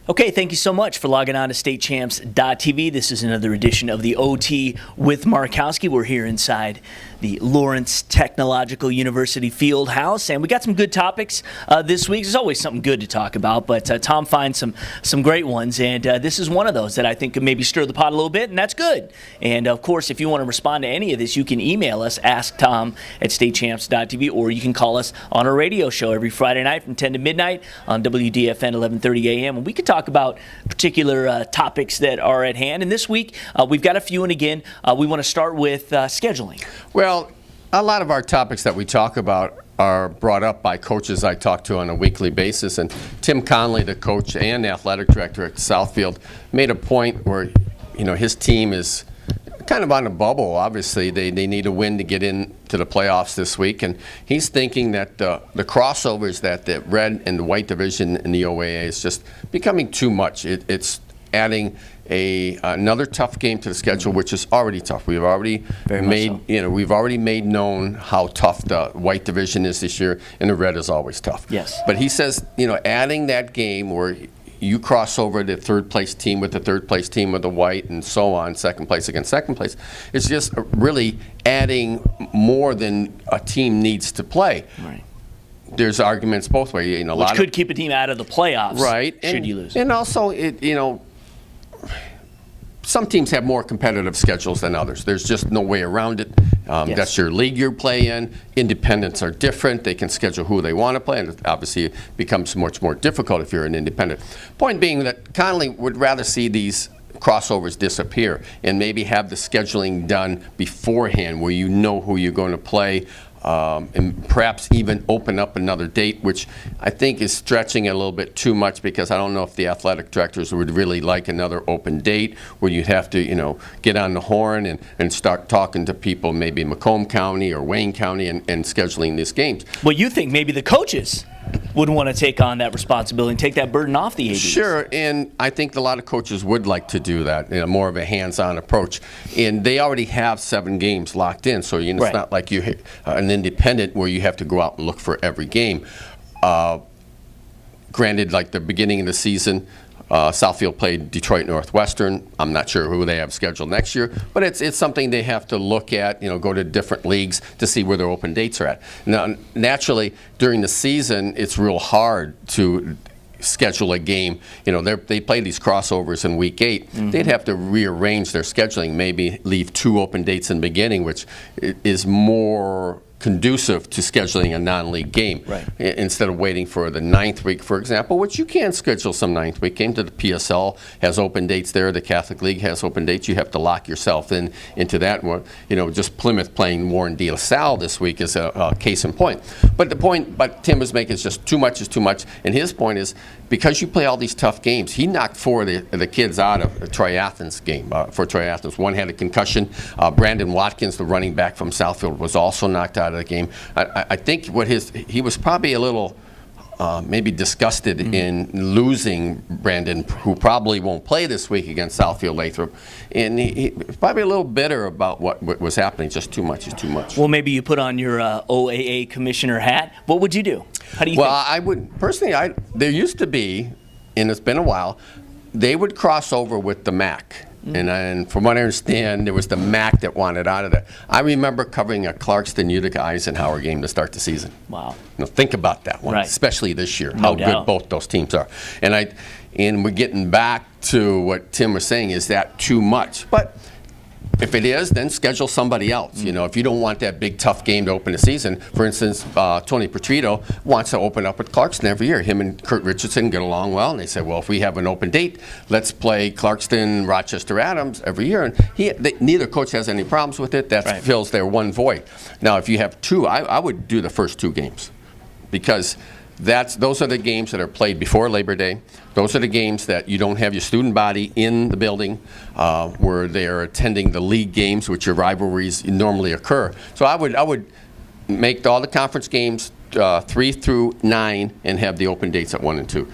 Okay, thank you so much for logging on to statechamps.tv. This is another edition of the OT with Markowski. We're here inside the Lawrence Technological University Field House, and we got some good topics this week. There's always something good to talk about, but Tom finds some great ones, and this is one of those that I think could maybe stir the pot a little bit, and that's good. And of course, if you want to respond to any of this, you can email us, asktom@statechamps.tv, or you can call us on our radio show every Friday night from 10 to midnight on WDFN 1130 a.m. And we could talk about particular topics that are at hand. And this week, we've got a few, and again, we want to start with scheduling. Well, a lot of our topics that we talk about are brought up by coaches I talk to on a weekly basis. And Tim Conley, the coach and athletic director at Southfield, made a point where, his team is kind of on a bubble. Obviously, they need a win to get into the playoffs this week, and he's thinking that the crossovers that the red and the white division in the OAA is just becoming too much. It's adding another tough game to the schedule, which is already tough. We've already made known how tough the white division is this year, and the red is always tough. Yes. But he says, adding that game where you cross over the third place team with the third place team with the white and so on, second place against second place, it's just really adding more than a team needs to play. Right. There's arguments both ways. Which could keep a team out of the playoffs, right? Should you lose. And also, some teams have more competitive schedules than others. There's just no way around it. Yes. That's your league you play in. Independents are different. They can schedule who they want to play, and it obviously becomes much more difficult if you're an independent. Point being that Conley would rather see these crossovers disappear and maybe have the scheduling done beforehand where you know who you're going to play. And perhaps even open up another date, which I think is stretching it a little bit too much, because I don't know if the athletic directors would really like another open date where you'd have to, get on the horn and start talking to people maybe in Macomb County or Wayne County and scheduling these games. Well, you think maybe the coaches would want to take on that responsibility and take that burden off the ADs. Sure, and I think a lot of coaches would like to do that, more of a hands-on approach. And they already have 7 games locked in, so it's Right. not like you're an independent where you have to go out and look for every game. Granted, like the beginning of the season, Southfield played Detroit Northwestern. I'm not sure who they have scheduled next year, but it's something they have to look at, go to different leagues to see where their open dates are at. Now, naturally, during the season, it's real hard to schedule a game. They play these crossovers in week 8. Mm-hmm. They'd have to rearrange their scheduling, maybe leave 2 open dates in the beginning, which is more conducive to scheduling a non-league game. Right. Instead of waiting for the 9th week, for example, which you can schedule some 9th week game. The PSL has open dates there. The Catholic League has open dates. You have to lock yourself into that one. Just Plymouth playing Warren De La Salle this week is a case in point. But the point Tim is making is just too much is too much. And his point is, because you play all these tough games, he knocked 4 of the kids out of a Troy Athens game for Troy Athens. One had a concussion. Brandon Watkins, the running back from Southfield, was also knocked out of the game. I think he was probably a little maybe disgusted in losing Brandon, who probably won't play this week against Southfield Lathrop, and he's probably a little bitter about what was happening. Just too much is too much. Well, maybe you put on your OAA commissioner hat. What would you do? How do you think? Well, I would personally. There used to be, and it's been a while, they would cross over with the MAC. And from what I understand, there was the MAC that wanted out of that. I remember covering a Clarkston Utica Eisenhower game to start the season. Wow. Think about that one, right. Especially this year, No how doubt. good both those teams are. And we're getting back to what Tim was saying, is that too much? But if it is, then schedule somebody else. If you don't want that big tough game to open the season, for instance, Tony Petrito wants to open up with Clarkston every year. Him and Kurt Richardson get along well, and they said, well, if we have an open date, let's play Clarkston, Rochester Adams every year. And neither coach has any problems with it. That Right. fills their one void. Now, if you have 2, I would do the first 2 games, because those are the games that are played before Labor Day. Those are the games that you don't have your student body in the building, where they are attending the league games, which your rivalries normally occur. So I would make all the conference games 3 through 9 and have the open dates at 1 and 2.